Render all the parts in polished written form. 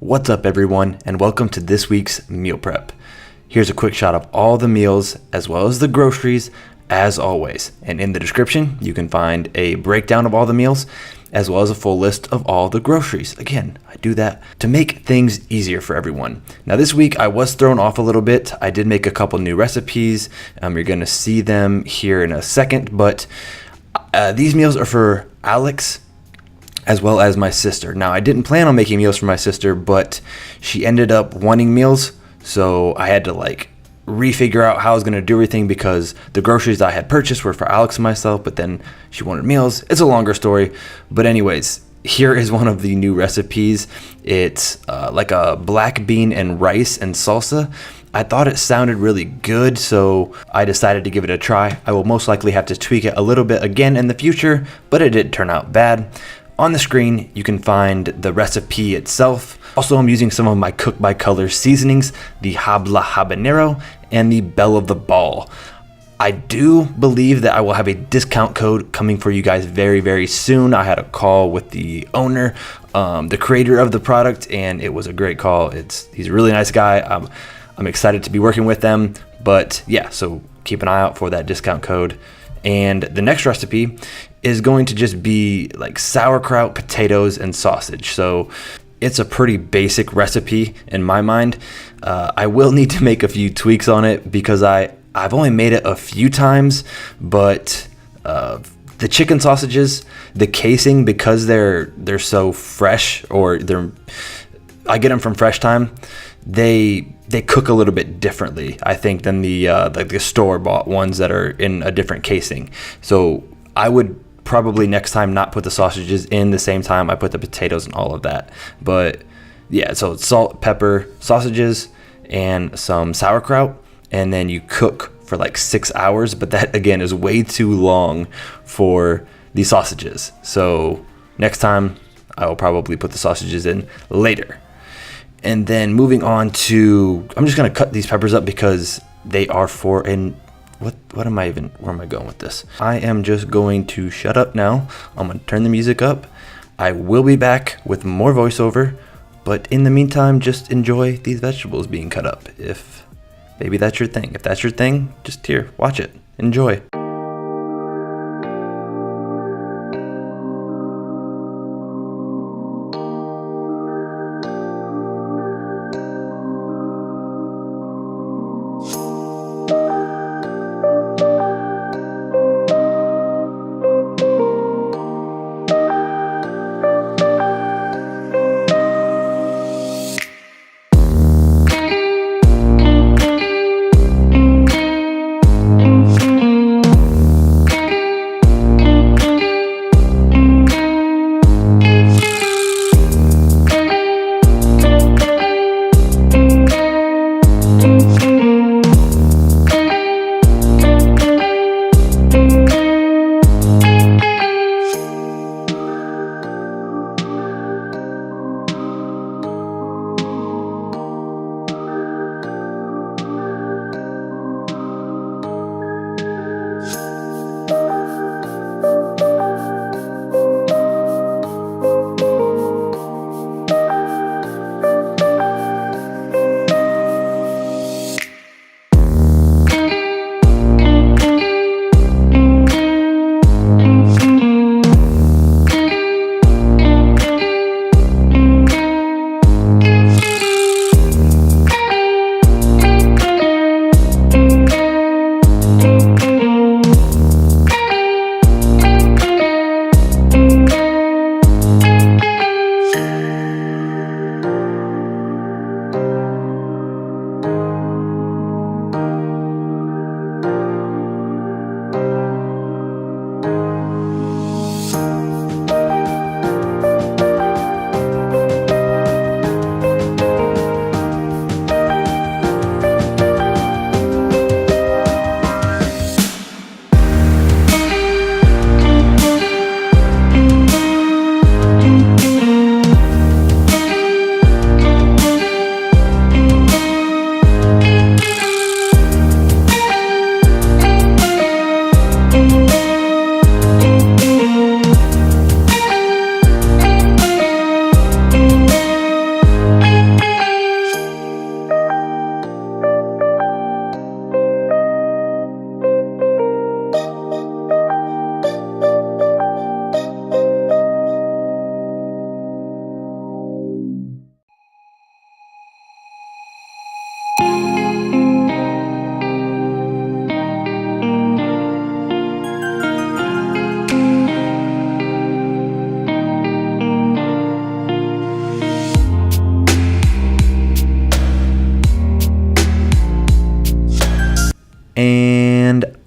What's up everyone, and welcome to this week's meal prep. Here's a quick shot of all the meals as well as the groceries as always. And in the description, you can find a breakdown of all the meals as well as a full list of all the groceries. Again, I do that to make things easier for everyone. Now this week I was thrown off a little bit. I did make a couple new recipes. You're gonna see them here in a second, but these meals are for Alex as well as my sister. Now, I didn't plan on making meals for my sister, but she ended up wanting meals, so I had to refigure out how I was going to do everything because the groceries I had purchased were for Alex and myself, but then she wanted meals. It's a longer story, but anyways, here is one of the new recipes. It's like a black bean and rice and salsa. I thought it sounded really good, so I decided to give it a try. I will most likely have to tweak it a little bit again in the future, but it didn't turn out bad. On the screen, you can find the recipe itself. Also, I'm using some of my Cook by Color seasonings, the Habla Habanero and the Belle of the Ball. I do believe that I will have a discount code coming for you guys very, very soon. I had a call with the owner, the creator of the product, and it was a great call. He's a really nice guy. I'm excited to be working with them, but yeah, so keep an eye out for that discount code. And the next recipe is going to just be like sauerkraut, potatoes, and sausage. So it's a pretty basic recipe in my mind. I will need to make a few tweaks on it because I've only made it a few times, but the chicken sausages, the casing, because they're so fresh, or I get them from Fresh Time, they cook a little bit differently, I think, than the store-bought ones that are in a different casing. So I would probably next time not put the sausages in the same time I put the potatoes and all of that. But yeah, so it's salt, pepper, sausages, and some sauerkraut, and then you cook for like 6 hours. But that again is way too long for the sausages. So next time I will probably put the sausages in later. And then moving on to, I'm just gonna cut these peppers up because they are for where am I going with this? I am just going to shut up now. I'm gonna turn the music up. I will be back with more voiceover, but in the meantime, just enjoy these vegetables being cut up. If maybe that's your thing. If that's your thing, just here, watch it, enjoy.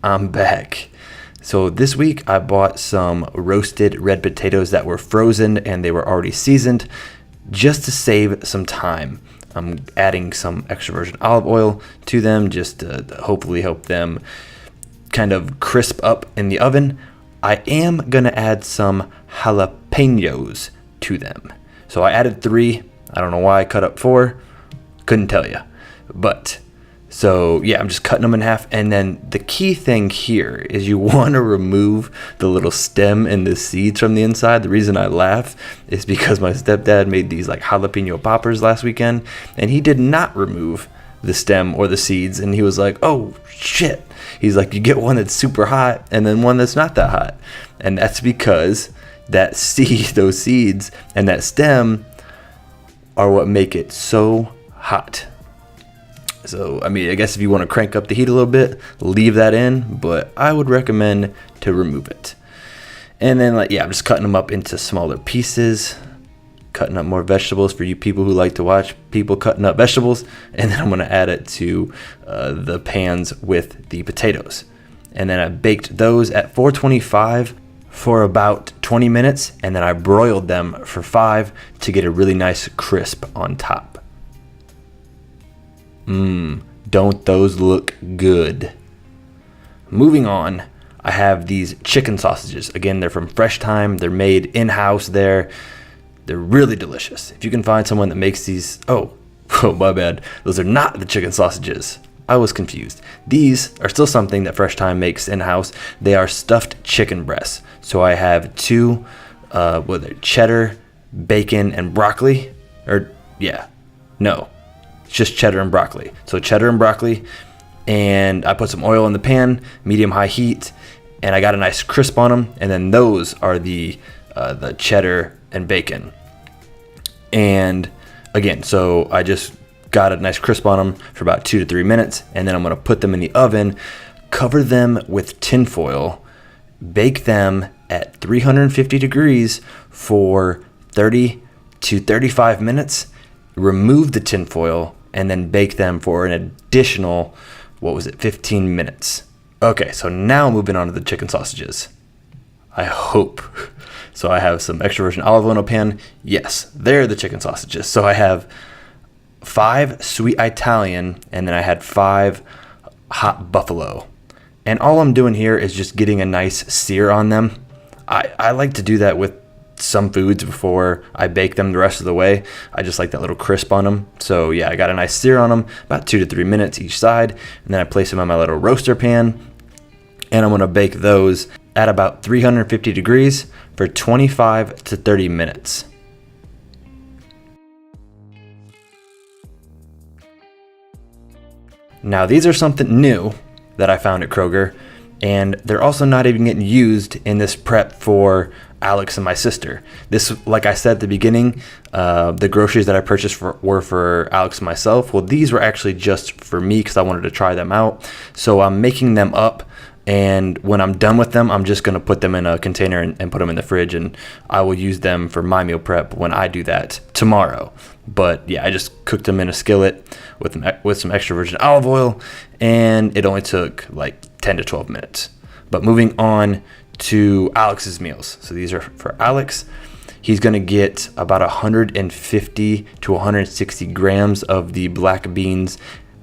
I'm back. So this week I bought some roasted red potatoes that were frozen and they were already seasoned just to save some time. I'm adding some extra virgin olive oil to them just to hopefully help them kind of crisp up in the oven. I am going to add some jalapenos to them. So I added 3. I don't know why I cut up 4. Couldn't tell you. But so yeah, I'm just cutting them in half. And then the key thing here is you want to remove the little stem and the seeds from the inside. The reason I laugh is because my stepdad made these like jalapeno poppers last weekend, and he did not remove the stem or the seeds. And he was like, oh shit. He's like, you get one that's super hot and then one that's not that hot. And that's because that those seeds and that stem are what make it so hot. So, I mean, I guess if you want to crank up the heat a little bit, leave that in, but I would recommend to remove it. And then, I'm just cutting them up into smaller pieces, cutting up more vegetables for you people who like to watch people cutting up vegetables. And then I'm going to add it to the pans with the potatoes. And then I baked those at 425 for about 20 minutes, and then I broiled them for 5 to get a really nice crisp on top. Don't those look good? Moving on, I have these chicken sausages. Again, they're from Fresh Thyme. They're made in-house there. They're really delicious. If you can find someone that makes these, oh my bad. Those are not the chicken sausages. I was confused. These are still something that Fresh Thyme makes in-house. They are stuffed chicken breasts. So I have 2, cheddar, bacon, and broccoli. It's just cheddar and broccoli. So cheddar and broccoli, and I put some oil in the pan, medium-high heat, and I got a nice crisp on them. And then those are the cheddar and bacon. And again, so I just got a nice crisp on them for about 2 to 3 minutes, and then I'm going to put them in the oven, cover them with tin foil, bake them at 350 degrees for 30 to 35 minutes, remove the tin foil, and then bake them for an additional, 15 minutes. Okay, so now moving on to the chicken sausages. I hope. So I have some extra virgin olive oil in a pan. Yes, they're the chicken sausages. So I have 5 sweet Italian, and then I had 5 hot buffalo. And all I'm doing here is just getting a nice sear on them. I like to do that with some foods before I bake them the rest of the way. I just like that little crisp on them. So yeah, I got a nice sear on them, about 2 to 3 minutes each side. And then I place them on my little roaster pan. And I'm going to bake those at about 350 degrees for 25 to 30 minutes. Now these are something new that I found at Kroger, and they're also not even getting used in this prep for Alex and my sister. This, like I said at the beginning, the groceries that I purchased were for Alex and myself. Well, these were actually just for me because I wanted to try them out. So I'm making them up, and when I'm done with them, I'm just going to put them in a container and put them in the fridge, and I will use them for my meal prep when I do that tomorrow. But yeah, I just cooked them in a skillet with some extra virgin olive oil, and it only took like 10 to 12 minutes. But moving on to Alex's meals. So these are for Alex. He's going to get about 150 to 160 grams of the black beans,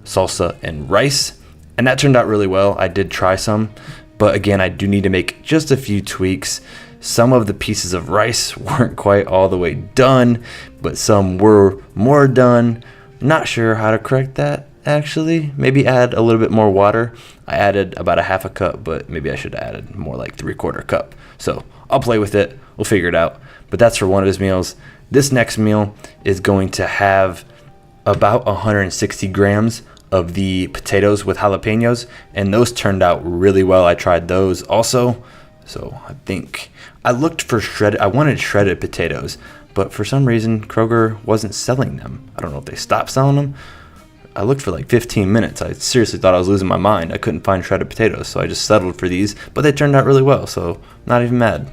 salsa, and rice. And that turned out really well. I did try some, but again, I do need to make just a few tweaks. Some of the pieces of rice weren't quite all the way done, but some were more done. Not sure how to correct that, actually. Maybe add a little bit more water. I added about a half a cup, but maybe I should have added more like 3/4 cup. So I'll play with it. We'll figure it out. But that's for one of his meals. This next meal is going to have about 160 grams of the potatoes with jalapenos, and those turned out really well. I tried those also. So I think I looked for I wanted shredded potatoes, but for some reason Kroger wasn't selling them. I don't know if they stopped selling them. I looked for like 15 minutes. I seriously thought I was losing my mind. I couldn't find shredded potatoes, so I just settled for these, but they turned out really well, so not even mad.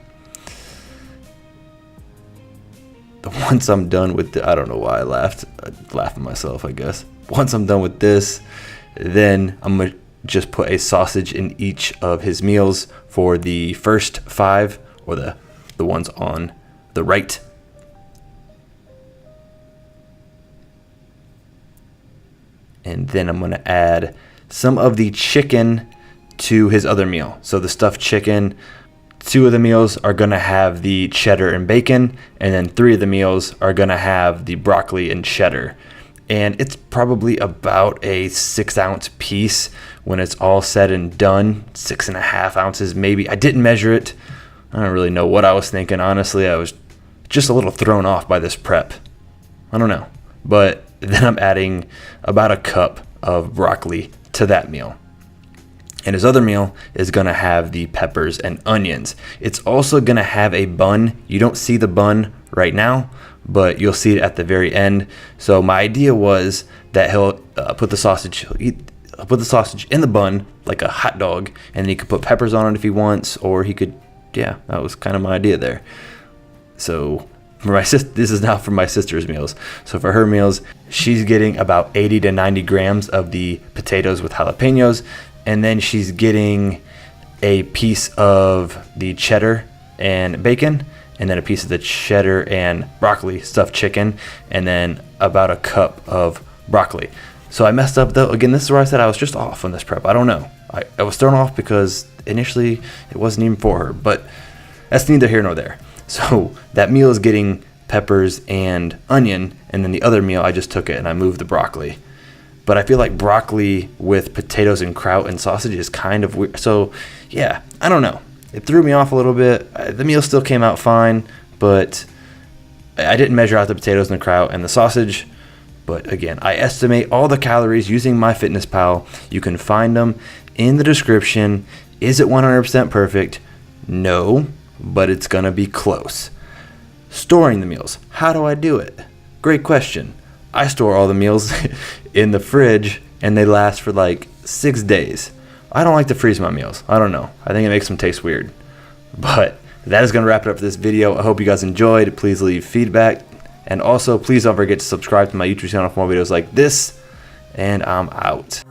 Once I'm done with I don't know why I laughed. I laughed at myself, I guess. Once I'm done with this, then I'm going to just put a sausage in each of his meals for the first 5, or the ones on the right. And then I'm going to add some of the chicken to his other meal. So the stuffed chicken, 2 of the meals are going to have the cheddar and bacon, and then 3 of the meals are going to have the broccoli and cheddar. And it's probably about a 6-ounce piece when it's all said and done. 6.5 ounces maybe. I didn't measure it. I don't really know what I was thinking. Honestly, I was just a little thrown off by this prep. I don't know. But then I'm adding about a cup of broccoli to that meal. And his other meal is going to have the peppers and onions. It's also going to have a bun. You don't see the bun right now, but you'll see it at the very end. So my idea was that he'll put the sausage in the bun like a hot dog, and then he could put peppers on it if he wants, or he could, yeah, that was kind of my idea there. So for my this is now for my sister's meals. So for her meals, she's getting about 80 to 90 grams of the potatoes with jalapenos, and then she's getting a piece of the cheddar and bacon, and then a piece of the cheddar and broccoli stuffed chicken, and then about a cup of broccoli. So I messed up though. Again, this is where I said I was just off on this prep. I don't know. I was thrown off because initially it wasn't even for her, but that's neither here nor there. So that meal is getting peppers and onion, and then the other meal I just took it and I moved the broccoli. But I feel like broccoli with potatoes and kraut and sausage is kind of weird. So yeah, I don't know. It threw me off a little bit. The meal still came out fine, but I didn't measure out the potatoes and the kraut and the sausage. But again, I estimate all the calories using MyFitnessPal. You can find them in the description. Is it 100% perfect? No, but it's going to be close. Storing the meals. How do I do it? Great question. I store all the meals in the fridge, and they last for like 6 days. I don't like to freeze my meals. I don't know. I think it makes them taste weird. But that is going to wrap it up for this video. I hope you guys enjoyed. Please leave feedback. And also, please don't forget to subscribe to my YouTube channel for more videos like this. And I'm out.